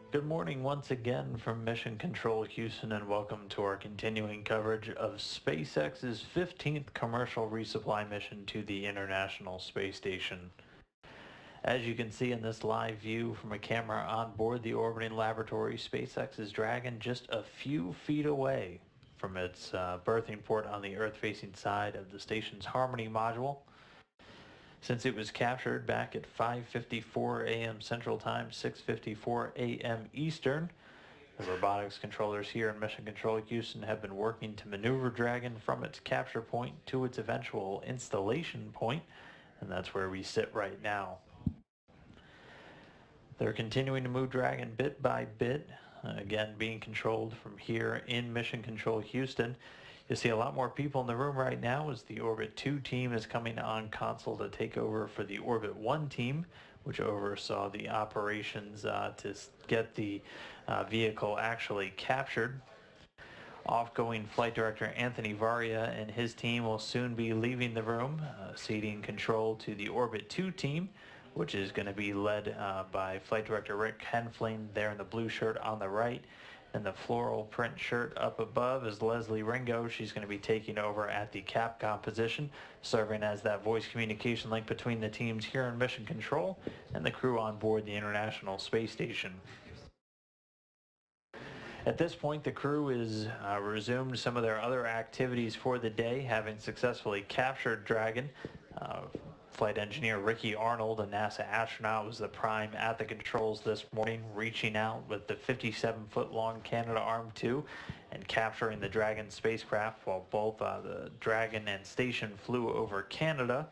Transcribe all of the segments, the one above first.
Good morning once again from Mission Control Houston, and welcome to our continuing coverage of SpaceX's 15th commercial resupply mission to the International Space Station. As you can see in this live view from a camera on board the orbiting laboratory, SpaceX's Dragon just a few feet away from its berthing port on the Earth-facing side of the station's Harmony module. Since it was captured back at 5:54 a.m. Central Time, 6:54 a.m. Eastern, the robotics controllers here in Mission Control Houston have been working to maneuver Dragon from its capture point to its eventual installation point, and that's where we sit right now. They're continuing to move Dragon bit by bit, again being controlled from here in Mission Control Houston. You see a lot more people in the room right now as the Orbit 2 team is coming on console to take over for the Orbit 1 team, which oversaw the operations to get the vehicle actually captured. Off-going Flight Director Anthony Varia and his team will soon be leaving the room, ceding control to the Orbit 2 team, which is going to be led by Flight Director Rick Henfling there in the blue shirt on the right. And the floral print shirt up above is Leslie Ringo. She's going to be taking over at the Capcom position, serving as that voice communication link between the teams here in Mission Control and the crew on board the International Space Station. At this point, the crew is resumed some of their other activities for the day, having successfully captured Dragon. Flight engineer Ricky Arnold, a NASA astronaut, was the prime at the controls this morning, reaching out with the 57-foot-long Canadarm2 and capturing the Dragon spacecraft while both the Dragon and station flew over Canada.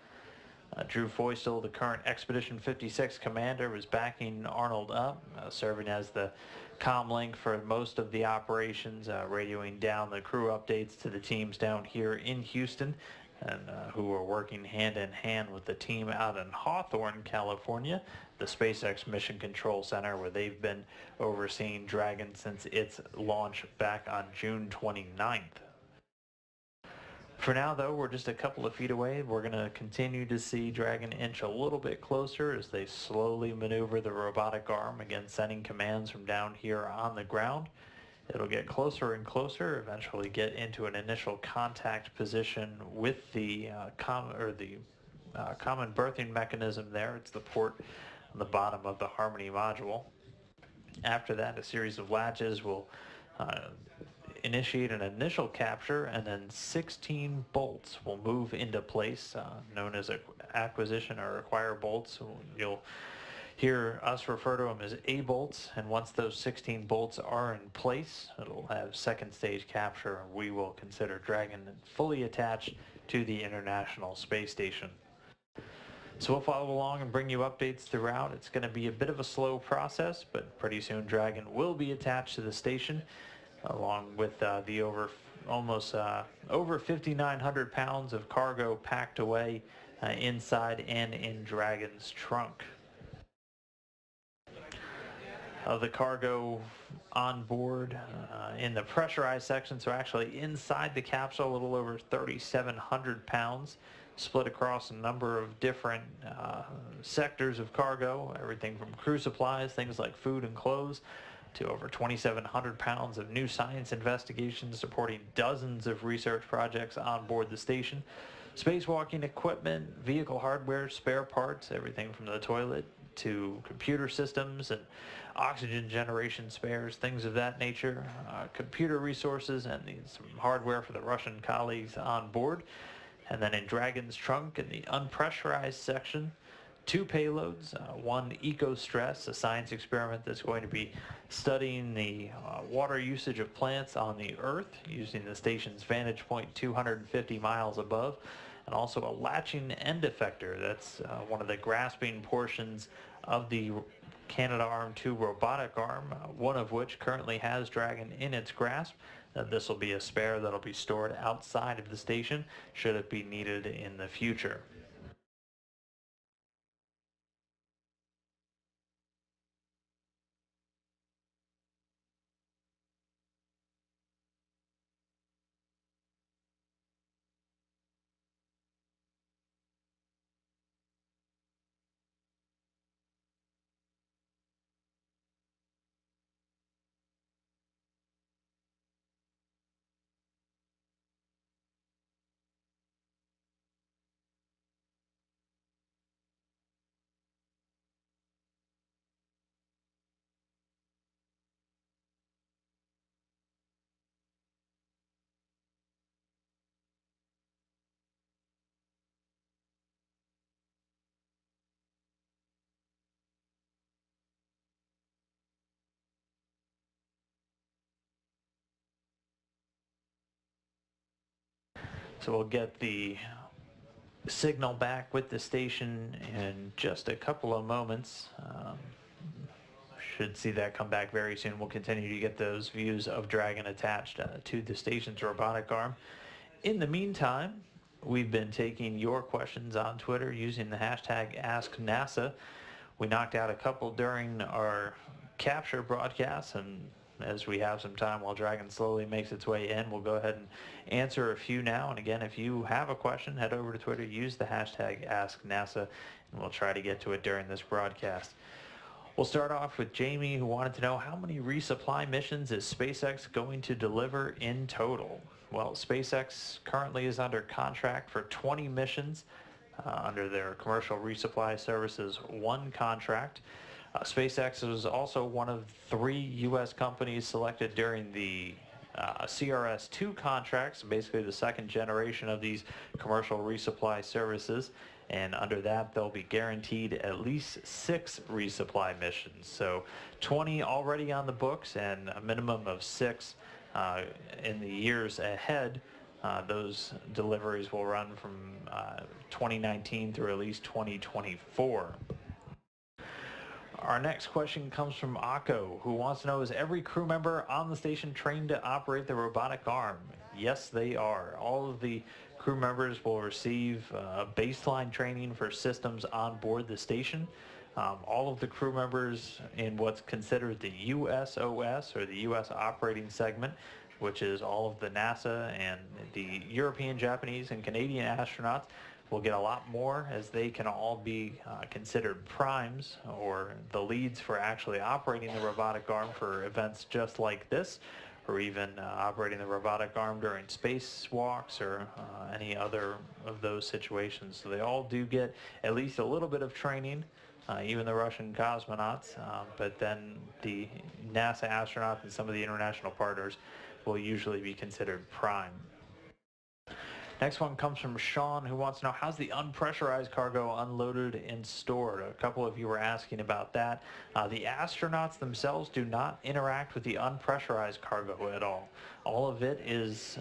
Drew Feustel, the current Expedition 56 commander, was backing Arnold up, serving as the comm link for most of the operations, radioing down the crew updates to the teams down here in Houston, and who are working hand in hand with the team out in Hawthorne, California, the SpaceX Mission Control Center, where they've been overseeing Dragon since its launch back on June 29th. For now, though, we're just a couple of feet away. We're going to continue to see Dragon inch a little bit closer as they slowly maneuver the robotic arm, again sending commands from down here on the ground. It'll get closer and closer, eventually get into an initial contact position with the common berthing mechanism there. It's the port on the bottom of the Harmony module. After that, a series of latches will initiate an initial capture, and then 16 bolts will move into place, known as acquisition or acquire bolts. You'll hear us refer to them as A-bolts, and once those 16 bolts are in place, it'll have second stage capture, and we will consider Dragon fully attached to the International Space Station. So we'll follow along and bring you updates throughout. It's going to be a bit of a slow process, but pretty soon Dragon will be attached to the station, along with the over 5,900 pounds of cargo packed away inside and in Dragon's trunk. Of the cargo on board in the pressurized section, so actually inside the capsule, a little over 3,700 pounds, split across a number of different sectors of cargo, everything from crew supplies, things like food and clothes, to over 2,700 pounds of new science investigations supporting dozens of research projects on board the station, spacewalking equipment, vehicle hardware, spare parts, everything from the toilet to computer systems and oxygen generation spares, things of that nature, computer resources, and some hardware for the Russian colleagues on board. And then in Dragon's trunk, in the unpressurized section, 2 payloads, one EcoStress, a science experiment that's going to be studying the water usage of plants on the Earth using the station's vantage point 250 miles above, and also a latching end effector. That's one of the grasping portions of the Canadarm2 robotic arm, one of which currently has Dragon in its grasp. This will be a spare that'll be stored outside of the station should it be needed in the future. So we'll get the signal back with the station in just a couple of moments. Should see that come back very soon. We'll continue to get those views of Dragon attached to the station's robotic arm. In the meantime, we've been taking your questions on Twitter using the hashtag AskNASA. We knocked out a couple during our capture broadcast, and as we have some time while Dragon slowly makes its way in, we'll go ahead and answer a few now. And again, if you have a question, head over to Twitter, use the hashtag AskNASA, and we'll try to get to it during this broadcast. We'll start off with Jamie, who wanted to know how many resupply missions is SpaceX going to deliver in total? Well, SpaceX currently is under contract for 20 missions under their Commercial Resupply Services 1 contract. SpaceX is also one of 3 U.S. companies selected during the CRS-2 contracts, basically the second generation of these commercial resupply services. And under that, they'll be guaranteed at least 6 resupply missions. So 20 already on the books and a minimum of 6 in the years ahead. Those deliveries will run from 2019 through at least 2024. Our next question comes from Akko, who wants to know, is every crew member on the station trained to operate the robotic arm? Yes, they are. All of the crew members will receive baseline training for systems on board the station. All of the crew members in what's considered the USOS, or the U.S. operating segment, which is all of the NASA and the European, Japanese, and Canadian astronauts, will get a lot more, as they can all be considered primes, or the leads for actually operating the robotic arm for events just like this, or even operating the robotic arm during spacewalks or any other of those situations. So they all do get at least a little bit of training, even the Russian cosmonauts, but then the NASA astronauts and some of the international partners will usually be considered prime. Next one comes from Sean, who wants to know, how's the unpressurized cargo unloaded and stored? A couple of you were asking about that. The astronauts themselves do not interact with the unpressurized cargo at all. All of it is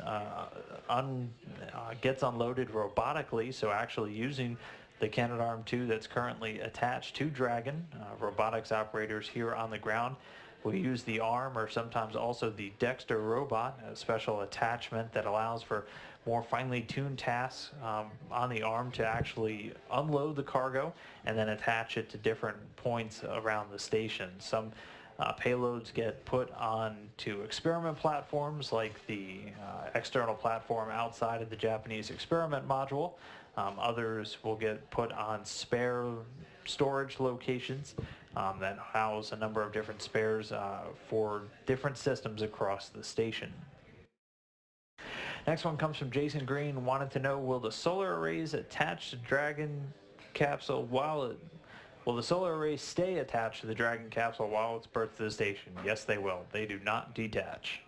gets unloaded robotically, so actually using the Canadarm2 that's currently attached to Dragon. Robotics operators here on the ground will use the arm, or sometimes also the Dexter robot, a special attachment that allows for more finely tuned tasks on the arm to actually unload the cargo and then attach it to different points around the station. Some payloads get put onto experiment platforms, like the external platform outside of the Japanese experiment module. Others will get put on spare storage locations that house a number of different spares for different systems across the station. Next one comes from Jason Green, wanted to know, will the solar arrays attached to Dragon capsule will the solar arrays stay attached to the Dragon capsule while it's berthed to the station? Yes, they will. They do not detach.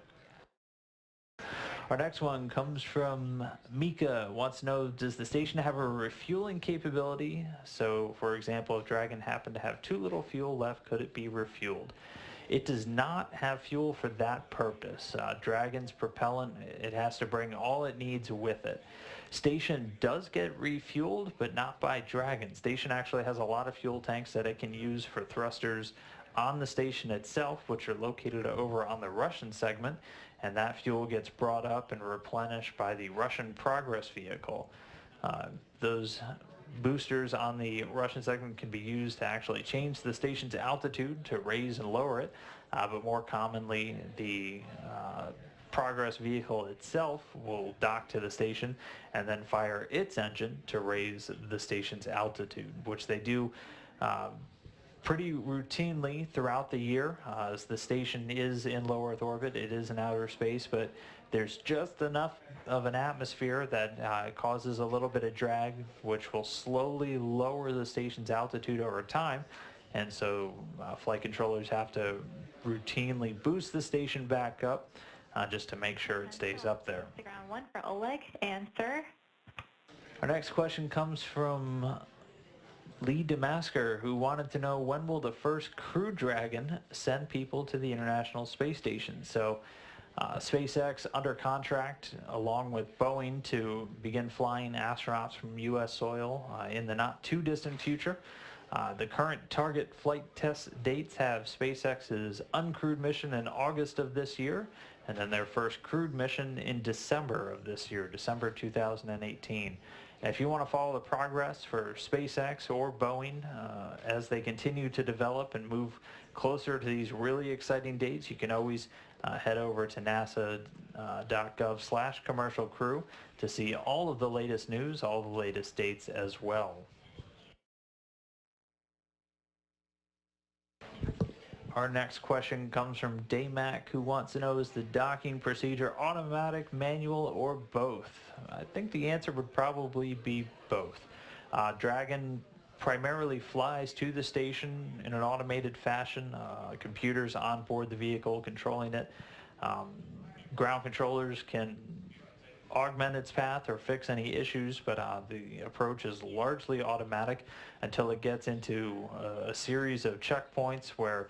Our next one comes from Mika, wants to know, does the station have a refueling capability? So, for example, if Dragon happened to have too little fuel left, could it be refueled? It does not have fuel for that purpose. Dragon's propellant, it has to bring all it needs with it. Station does get refueled, but not by Dragon. Station actually has a lot of fuel tanks that it can use for thrusters on the station itself, which are located over on the Russian segment, and that fuel gets brought up and replenished by the Russian Progress vehicle. Those boosters on the Russian segment can be used to actually change the station's altitude to raise and lower it, but more commonly the Progress vehicle itself will dock to the station and then fire its engine to raise the station's altitude, which they do pretty routinely throughout the year. As the station is in low Earth orbit, it is in outer space, but there's just enough of an atmosphere that causes a little bit of drag, which will slowly lower the station's altitude over time. And so flight controllers have to routinely boost the station back up just to make sure it stays up there. Ground 1 for Oleg. Answer. Our next question comes from Lee Damasker, who wanted to know, when will the first Crew Dragon send people to the International Space Station? So SpaceX under contract along with Boeing to begin flying astronauts from U.S. soil in the not too distant future. The current target flight test dates have SpaceX's uncrewed mission in August of this year, and then their first crewed mission in December of this year, December 2018. And if you want to follow the progress for SpaceX or Boeing as they continue to develop and move closer to these really exciting dates, you can always head over to nasa.gov/commercial crew to see all of the latest news, all the latest dates as well. Our next question comes from Daymac, who wants to know, is the docking procedure automatic, manual, or both? I think the answer would probably be both. Dragon primarily flies to the station in an automated fashion, computers on board the vehicle controlling it. Ground controllers can augment its path or fix any issues, but the approach is largely automatic until it gets into a series of checkpoints where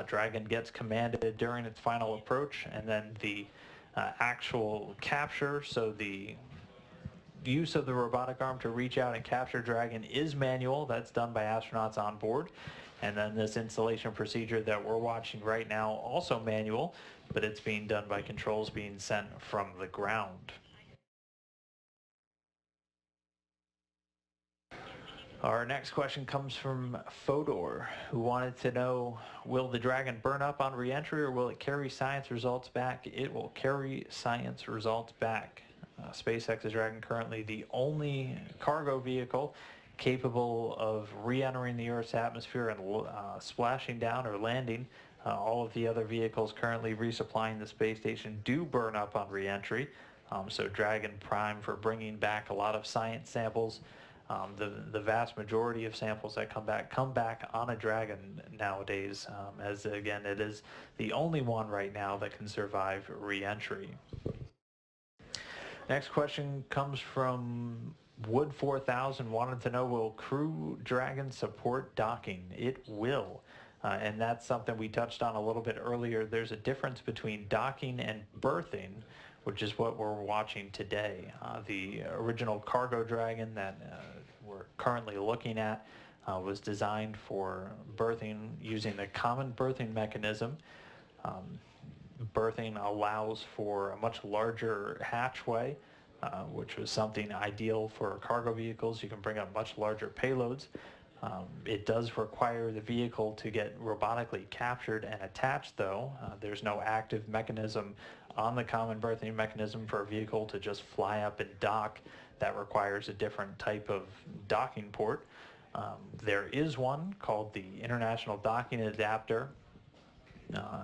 Dragon gets commanded during its final approach, and then the actual capture, so the use of the robotic arm to reach out and capture Dragon is manual. That's done by astronauts on board. And then this installation procedure that we're watching right now, also manual, but it's being done by controls being sent from the ground. Our next question comes from Fodor, who wanted to know, will the Dragon burn up on re-entry or will it carry science results back? It will carry science results back. SpaceX's Dragon currently the only cargo vehicle capable of re-entering the Earth's atmosphere and splashing down or landing. All of the other vehicles currently resupplying the space station do burn up on re-entry. So Dragon prime for bringing back a lot of science samples. The vast majority of samples that come back on a Dragon nowadays, as again it is the only one right now that can survive re-entry. Next question comes from Wood 4000, wanted to know, will Crew Dragon support docking? It will. And that's something we touched on a little bit earlier. There's a difference between docking and berthing, which is what we're watching today. The original cargo Dragon that we're currently looking at was designed for berthing using the common berthing mechanism. Berthing allows for a much larger hatchway, which was something ideal for cargo vehicles. You can bring up much larger payloads. It does require the vehicle to get robotically captured and attached, though. There's no active mechanism on the common berthing mechanism for a vehicle to just fly up and dock. That requires a different type of docking port. There is one called the International Docking Adapter,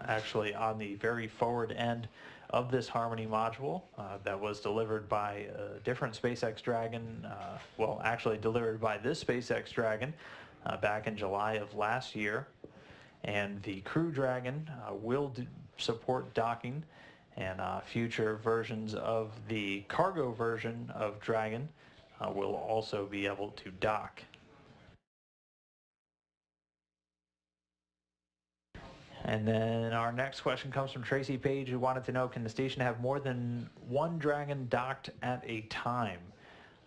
actually on the very forward end of this Harmony module that was delivered by a different SpaceX Dragon, well, actually delivered by this SpaceX Dragon back in July of last year. And the Crew Dragon will support docking, and future versions of the cargo version of Dragon will also be able to dock. And then our next question comes from Tracy Page, who wanted to know, can the station have more than one Dragon docked at a time?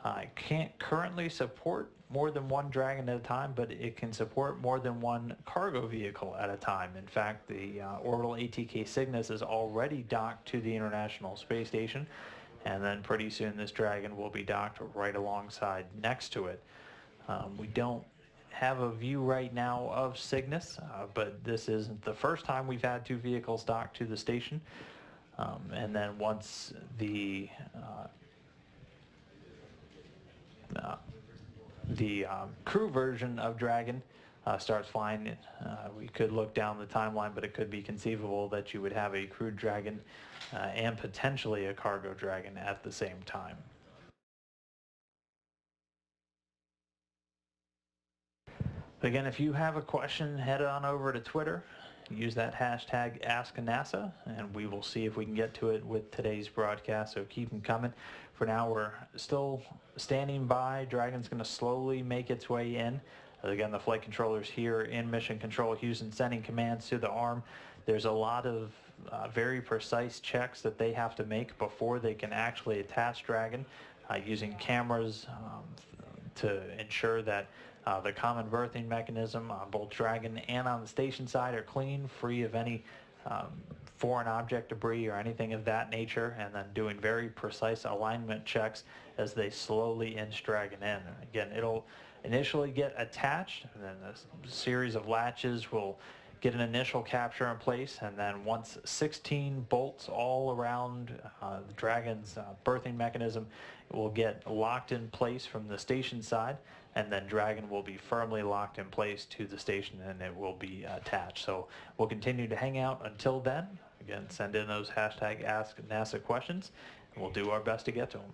I can't currently support more than one Dragon at a time, but it can support more than one cargo vehicle at a time. In fact, the orbital ATK Cygnus is already docked to the International Space Station, and then pretty soon this Dragon will be docked right alongside next to it. We don't have a view right now of Cygnus, but this isn't the first time we've had two vehicles docked to the station. And then once the crew version of Dragon starts flying, we could look down the timeline, but it could be conceivable that you would have a crewed Dragon and potentially a cargo Dragon at the same time. Again, if you have a question, head on over to Twitter, use that hashtag AskNASA, and we will see if we can get to it with today's broadcast, so keep them coming. For now, we're still standing by. Dragon's going to slowly make its way in. Again, the flight controllers here in Mission Control Houston sending commands to the arm. There's a lot of very precise checks that they have to make before they can actually attach Dragon, using cameras to ensure that the common berthing mechanism on both Dragon and on the station side are clean, free of any foreign object debris or anything of that nature, and then doing very precise alignment checks as they slowly inch Dragon in. Again, it'll initially get attached, and then a series of latches will get an initial capture in place, and then once 16 bolts all around the Dragon's berthing mechanism will get locked in place from the station side, and then Dragon will be firmly locked in place to the station and it will be attached. So we'll continue to hang out until then. Again, send in those hashtag Ask NASA questions, and we'll do our best to get to them.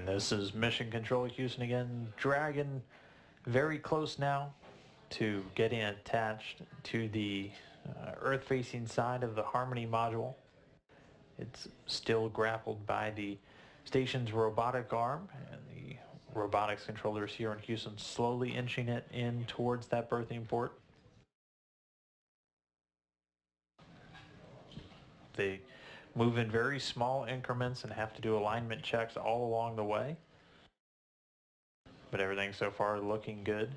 And this is Mission Control Houston again. Dragon very close now to getting attached to the Earth-facing side of the Harmony module. It's still grappled by the station's robotic arm, and the robotics controllers here in Houston slowly inching it in towards that berthing port. They move in very small increments and have to do alignment checks all along the way. But everything so far looking good.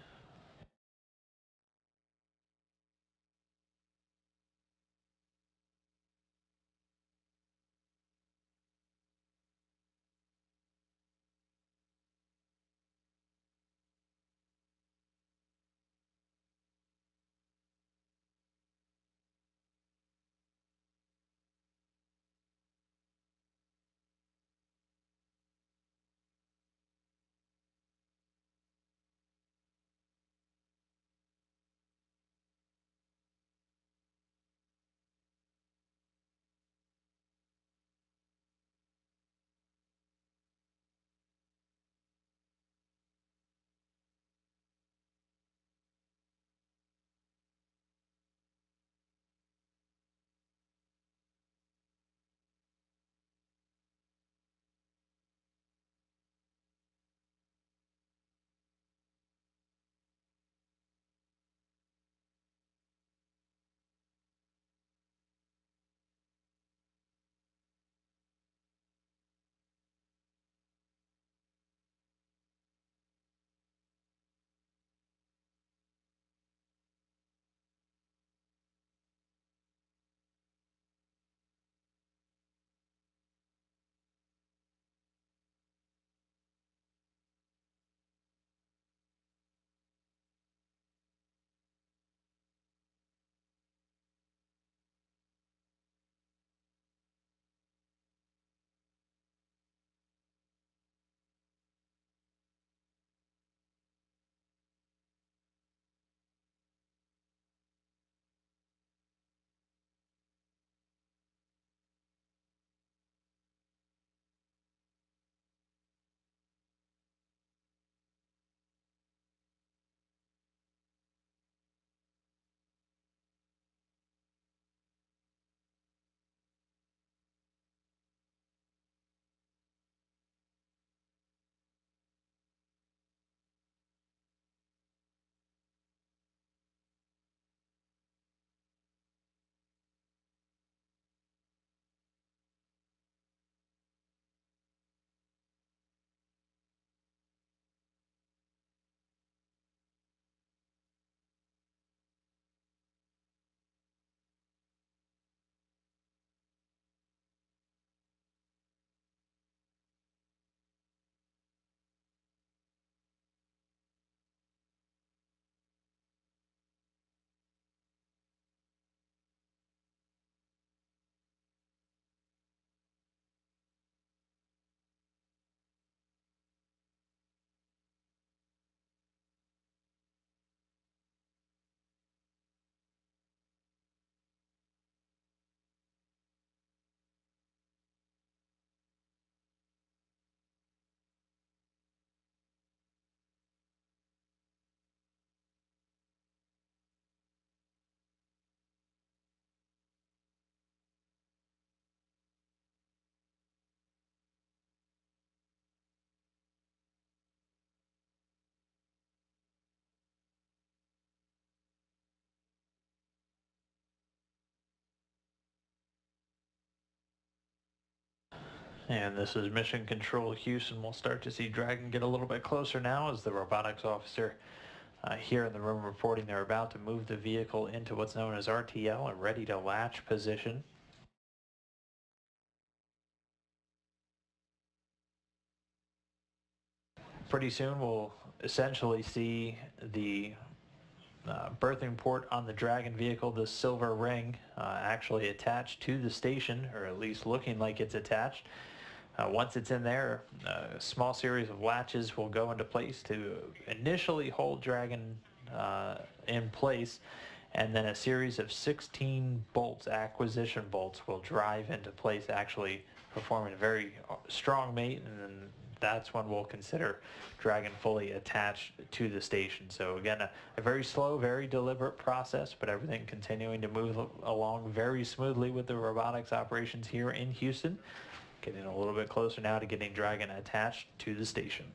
And this is Mission Control Houston. We'll start to see Dragon get a little bit closer now as the robotics officer here in the room reporting they're about to move the vehicle into what's known as RTL, a ready to latch position. Pretty soon we'll essentially see the berthing port on the Dragon vehicle, the silver ring, actually attached to the station, or at least looking like it's attached. Once it's in there, a small series of latches will go into place to initially hold Dragon in place, and then a series of 16 bolts, acquisition bolts, will drive into place, actually performing a very strong mate and then that's when we'll consider Dragon fully attached to the station. So again, a very slow, very deliberate process, but everything continuing to move along very smoothly with the robotics operations here in Houston. Getting a little bit closer now to getting Dragon attached to the station.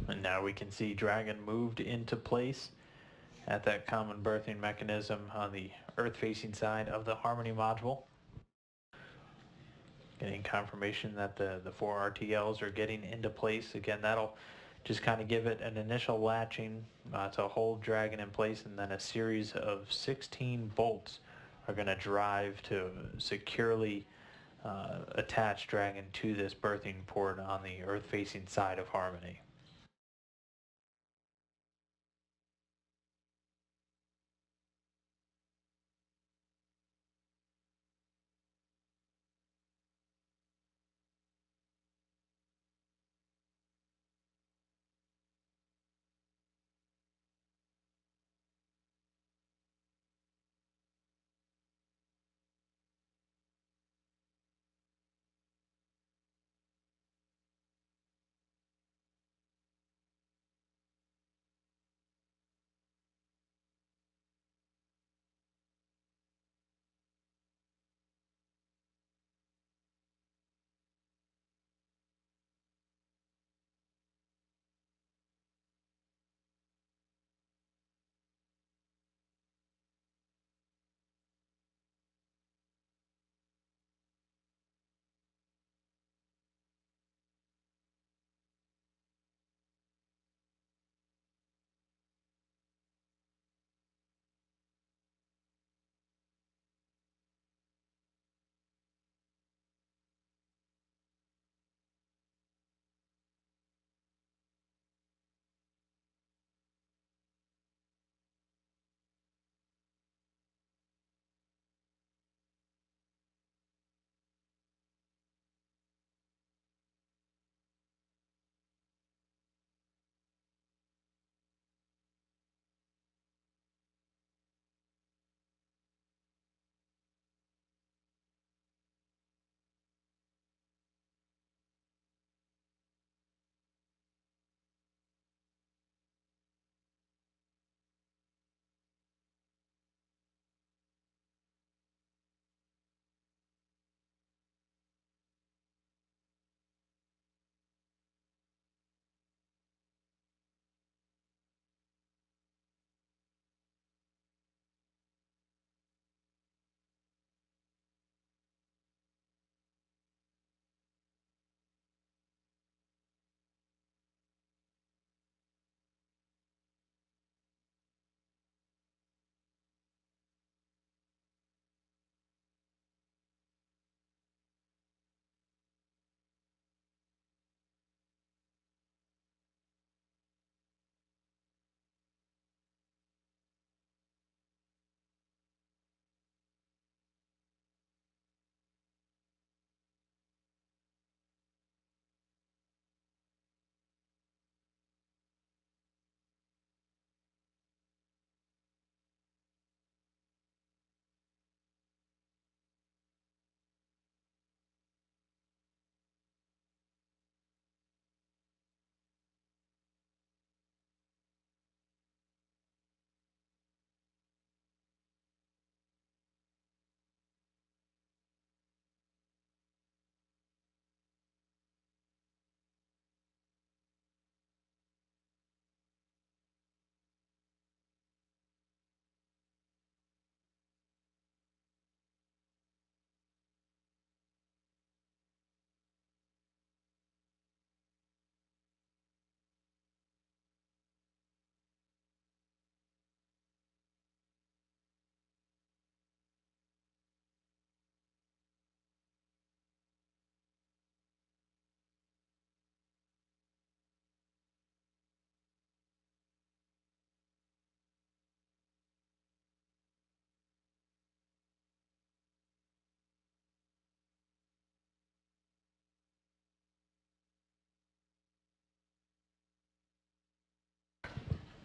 And now we can see Dragon moved into place at that common berthing mechanism on the Earth-facing side of the Harmony module. Getting confirmation that the 4 RTLs are getting into place. Again, that'll just kind of give it an initial latching to hold Dragon in place, and then a series of 16 bolts are going to drive to securely attach Dragon to this berthing port on the Earth-facing side of Harmony.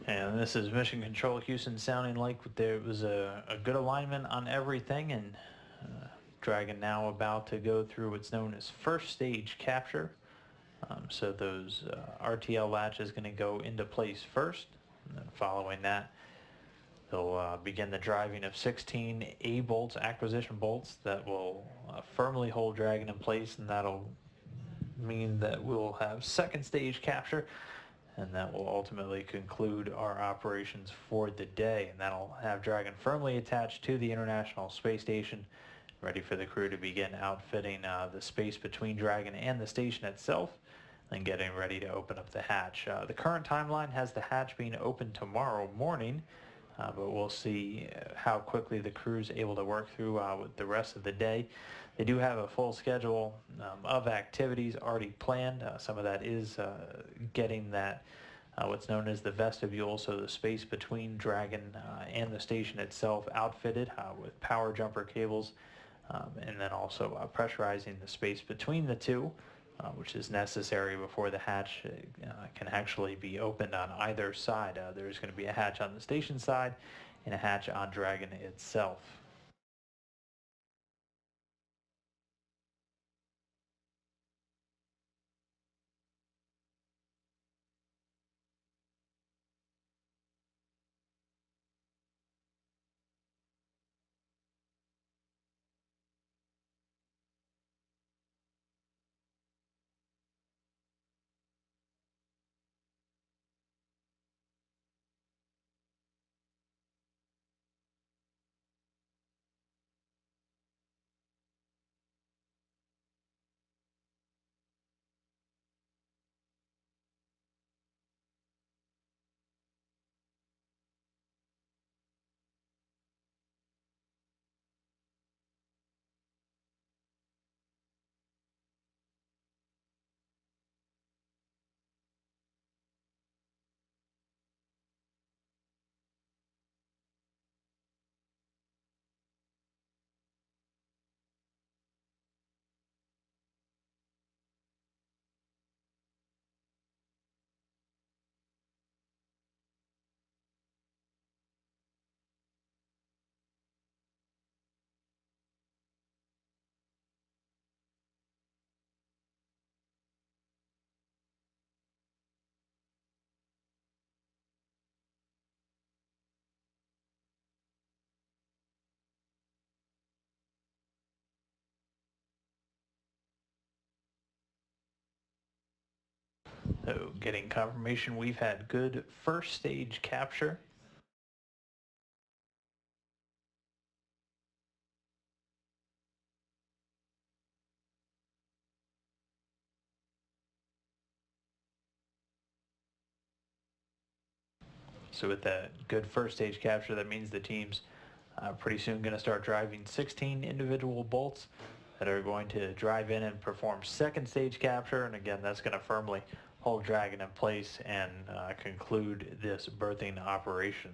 And this is Mission Control Houston, sounding like there was a good alignment on everything, and Dragon now about to go through what's known as first stage capture. So those RTL latch is going to go into place first, and then following that, they'll begin the driving of 16 A bolts, acquisition bolts, that will firmly hold Dragon in place, and that'll mean that we'll have second stage capture, and that will ultimately conclude our operations for the day, and that'll have Dragon firmly attached to the International Space Station, ready for the crew to begin outfitting the space between Dragon and the station itself, and getting ready to open up the hatch. The current timeline has the hatch being open tomorrow morning, but we'll see how quickly the crew's able to work through with the rest of the day. They do have a full schedule of activities already planned. Some of that is getting that what's known as the vestibule, so the space between Dragon and the station itself, outfitted with power jumper cables, and then also pressurizing the space between the two, which is necessary before the hatch can actually be opened on either side. There's going to be a hatch on the station side and a hatch on Dragon itself. So getting confirmation we've had good first stage capture. So with that good first stage capture, that means the team's pretty soon going to start driving 16 individual bolts that are going to drive in and perform second stage capture. And again, that's going to firmly hold Dragon in place and conclude this berthing operation.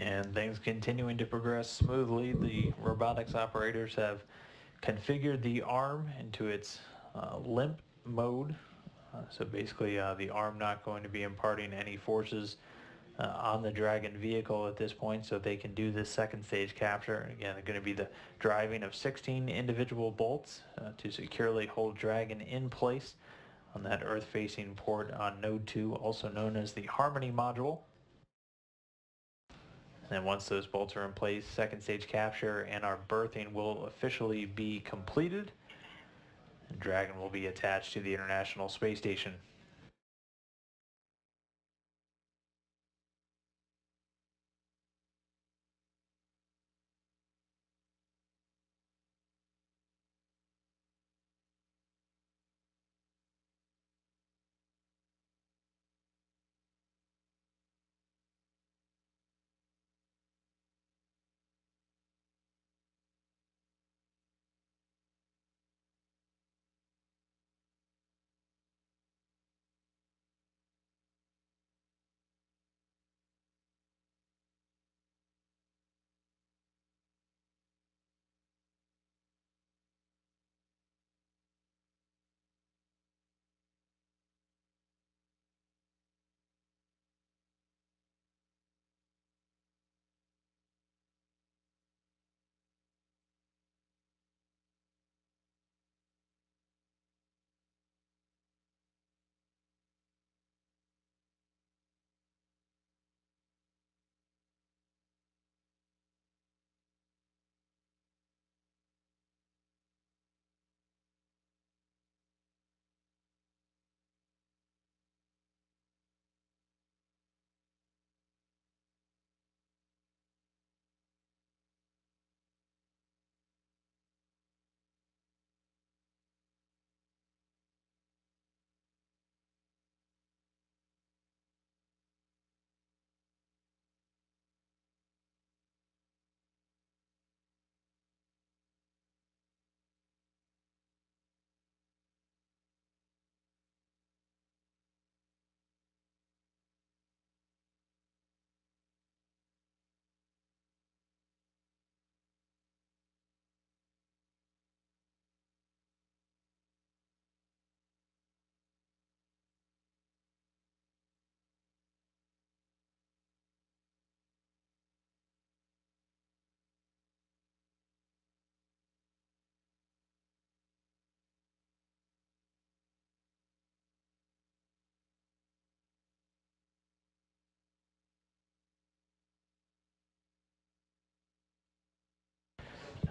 And things continuing to progress smoothly. The robotics operators have configured the arm into its limp mode. So basically the arm not going to be imparting any forces on the Dragon vehicle at this point, so they can do this second stage capture. Again, they're going to be the driving of 16 individual bolts to securely hold Dragon in place on that Earth-facing port on Node 2, also known as the Harmony module. And once those bolts are in place, second stage capture and our berthing will officially be completed, and Dragon will be attached to the International Space Station.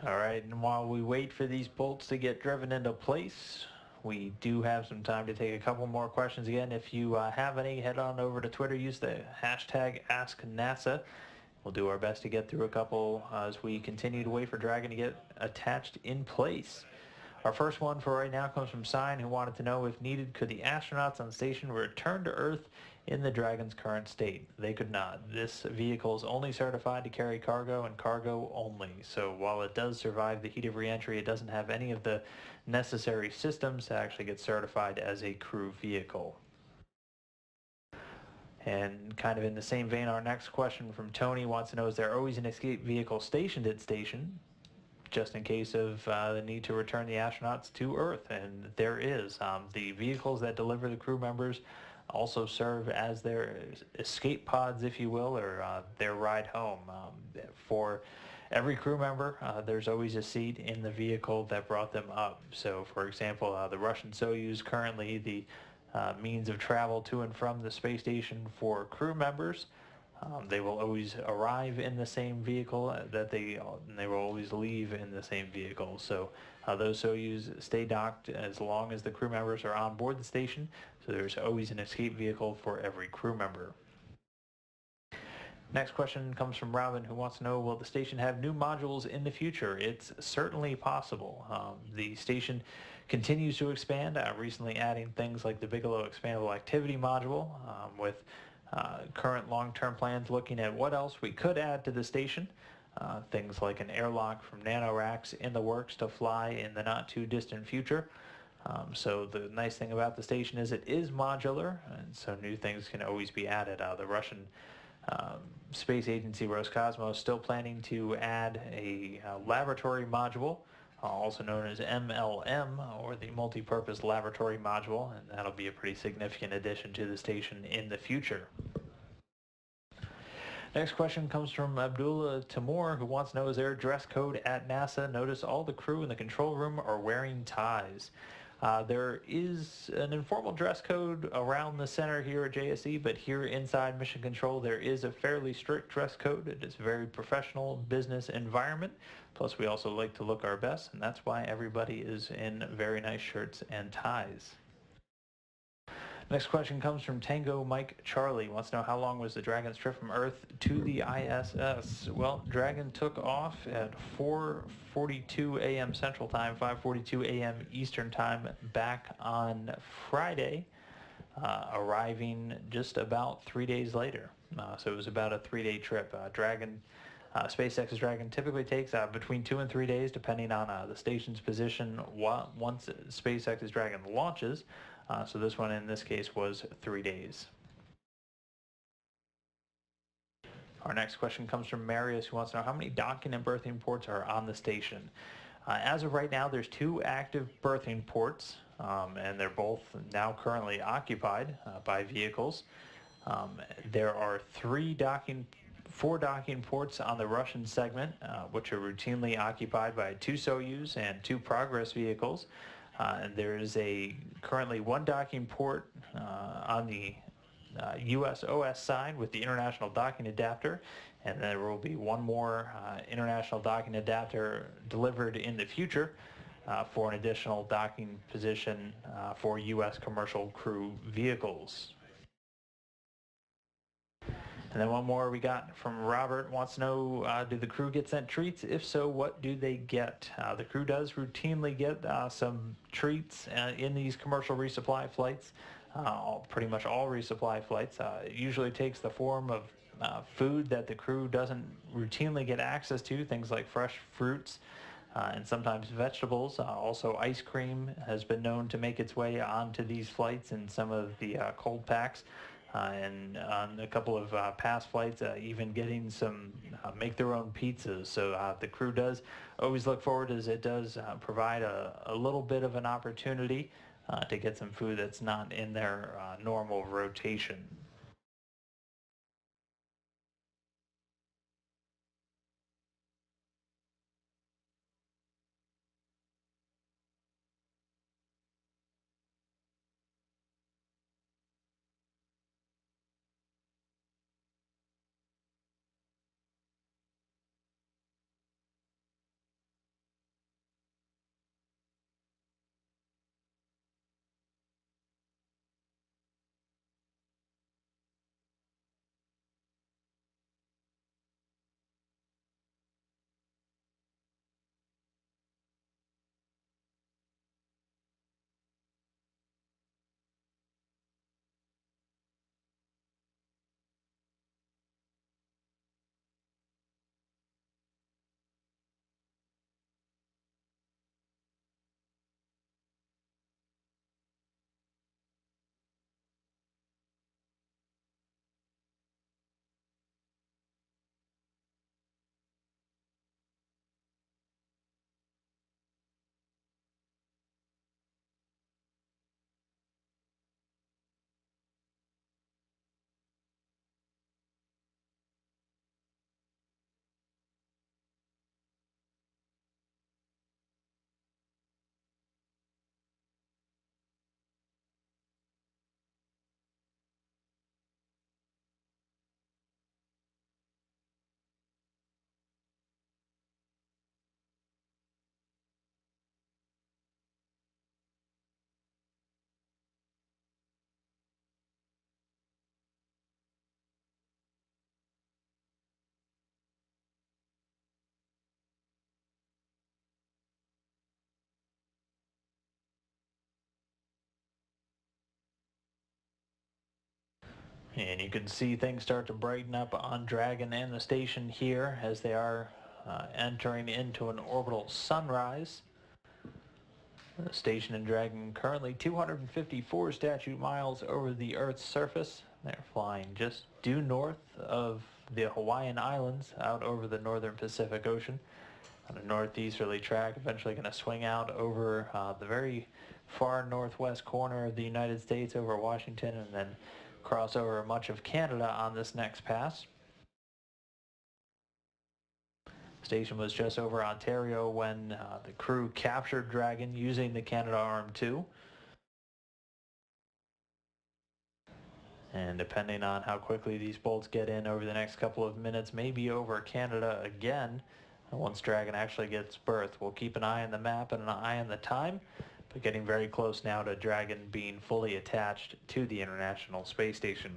All right, and while we wait for these bolts to get driven into place, we do have some time to take a couple more questions. Again, if you have any, head on over to Twitter, use the hashtag AskNASA. We'll do our best to get through a couple as we continue to wait for Dragon to get attached in place. Our first one for right now comes from Sign, who wanted to know, if needed, could the astronauts on station return to Earth in the Dragon's current state? They could not. This vehicle is only certified to carry cargo and cargo only. So while it does survive the heat of reentry, it doesn't have any of the necessary systems to actually get certified as a crew vehicle. And kind of in the same vein, our next question from Tony wants to know, is there always an escape vehicle stationed at station, just in case of the need to return the astronauts to Earth? And there is. The vehicles that deliver the crew members also serve as their escape pods, if you will, or their ride home. For every crew member, there's always a seat in the vehicle that brought them up. So, for example, the Russian Soyuz, currently the means of travel to and from the space station for crew members. They will always arrive in the same vehicle that they will always leave in the same vehicle. So those Soyuz stay docked as long as the crew members are on board the station. So there's always an escape vehicle for every crew member. Next question comes from Robin, who wants to know, will the station have new modules in the future? It's certainly possible. The station continues to expand, recently adding things like the Bigelow Expandable Activity module, with current long-term plans looking at what else we could add to the station. Things like an airlock from NanoRacks in the works to fly in the not-too-distant future. So the nice thing about the station is it is modular, and so new things can always be added. The Russian Space Agency Roscosmos still planning to add a laboratory module, also known as MLM, or the Multi-Purpose Laboratory Module, and that'll be a pretty significant addition to the station in the future. Next question comes from Abdullah Timur, who wants to know, is there a dress code at NASA? Notice all the crew in the control room are wearing ties. There is an informal dress code around the center here at JSE, but here inside Mission Control there is a fairly strict dress code. It is a very professional business environment. Plus we also like to look our best, and that's why everybody is in very nice shirts and ties. Next question comes from Tango Mike Charlie. Wants to know, how long was the Dragon's trip from Earth to the ISS? Well, Dragon took off at 4:42 a.m. Central Time, 5:42 a.m. Eastern Time back on Friday, arriving just about 3 days later. So it was about a 3-day trip. SpaceX's Dragon typically takes between 2 and 3 days, depending on the station's position once SpaceX's Dragon launches. So this one in this case was 3 days. Our next question comes from Marius, who wants to know, how many docking and berthing ports are on the station? As of right now, there's 2 active berthing ports, and they're both now currently occupied by vehicles. There are 4 docking ports on the Russian segment, which are routinely occupied by 2 Soyuz and 2 Progress vehicles. And there is currently 1 docking port on the US OS side with the international docking adapter, and there will be 1 more international docking adapter delivered in the future for an additional docking position for US commercial crew vehicles. And then 1 more we got from Robert, wants to know, do the crew get sent treats? If so, what do they get? The crew does routinely get some treats in these commercial resupply flights, pretty much all resupply flights. It usually takes the form of food that the crew doesn't routinely get access to, things like fresh fruits and sometimes vegetables. Also ice cream has been known to make its way onto these flights in some of the cold packs. And on a couple of past flights, even getting some make-their-own pizzas. So the crew does always look forward, as it does provide a little bit of an opportunity to get some food that's not in their normal rotation. And you can see things start to brighten up on Dragon and the station here as they are entering into an orbital sunrise. The station and Dragon currently 254 statute miles over the Earth's surface. They're flying just due north of the Hawaiian Islands out over the northern Pacific Ocean on a northeasterly track, eventually going to swing out over the very far northwest corner of the United States over Washington and then cross over much of Canada on this next pass. Station was just over Ontario when the crew captured Dragon using the Canadarm2. And depending on how quickly these bolts get in over the next couple of minutes, maybe over Canada again, once Dragon actually gets berthed. We'll keep an eye on the map and an eye on the time, but getting very close now to Dragon being fully attached to the International Space Station.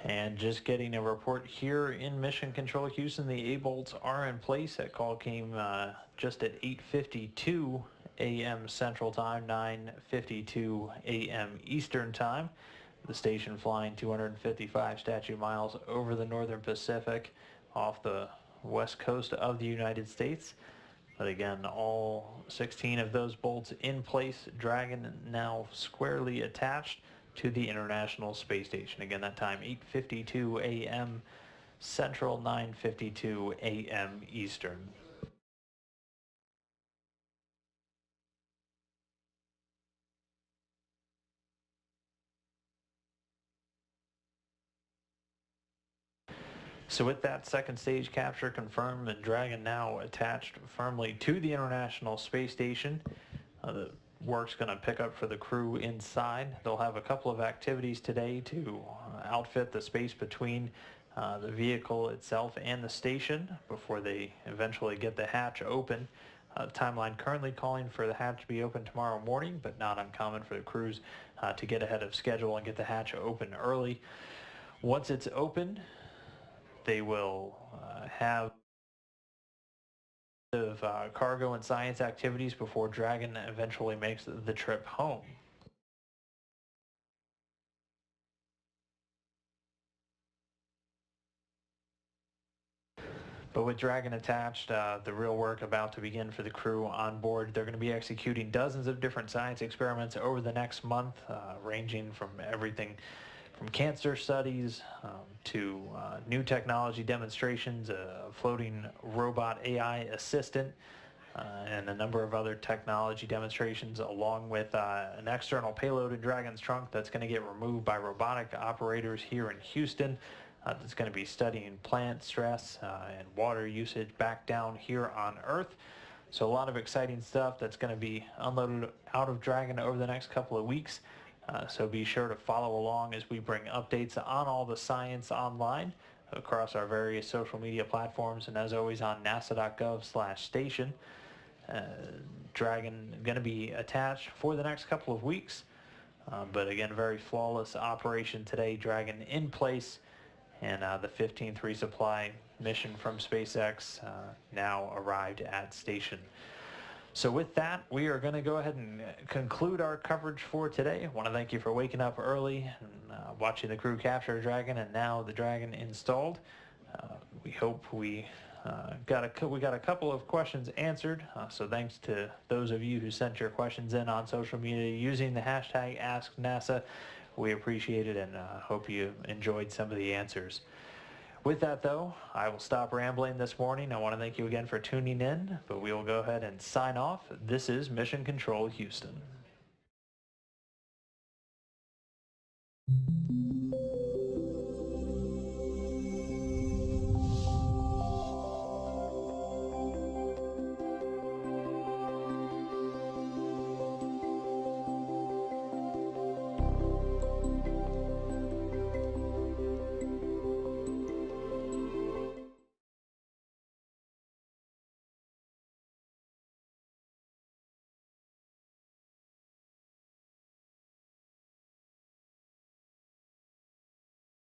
And just getting a report here in Mission Control Houston, the A-bolts are in place. That call came just at 8:52 a.m. Central Time, 9:52 a.m. Eastern Time. The station flying 255 statute miles over the northern Pacific off the west coast of the United States. But again, all 16 of those bolts in place. Dragon now squarely attached to the International Space Station. Again, that time 8:52 a.m. Central, 9:52 a.m. Eastern. So with that second stage capture confirmed and Dragon now attached firmly to the International Space Station, the work's going to pick up for the crew inside. They'll have a couple of activities today to outfit the space between the vehicle itself and the station before they eventually get the hatch open. Timeline currently calling for the hatch to be open tomorrow morning, but not uncommon for the crews to get ahead of schedule and get the hatch open early. Once it's open, they will have cargo and science activities before Dragon eventually makes the trip home. But with Dragon attached, the real work about to begin for the crew on board. They're going to be executing dozens of different science experiments over the next month, ranging from everything from cancer studies to new technology demonstrations, a floating robot AI assistant, and a number of other technology demonstrations, along with an external payload in Dragon's trunk that's going to get removed by robotic operators here in Houston. That's going to be studying plant stress and water usage back down here on Earth. So a lot of exciting stuff that's going to be unloaded out of Dragon over the next couple of weeks. So be sure to follow along as we bring updates on all the science online across our various social media platforms, and as always on nasa.gov/station. Dragon going to be attached for the next couple of weeks, but again, very flawless operation today. Dragon in place, and the 15th resupply mission from SpaceX now arrived at station. So with that, we are going to go ahead and conclude our coverage for today. I want to thank you for waking up early and watching the crew capture Dragon, and now the Dragon installed. We hope we got a couple of questions answered. So thanks to those of you who sent your questions in on social media using the hashtag AskNASA. We appreciate it, and hope you enjoyed some of the answers. With that, though, I will stop rambling this morning. I want to thank you again for tuning in, but we will go ahead and sign off. This is Mission Control Houston.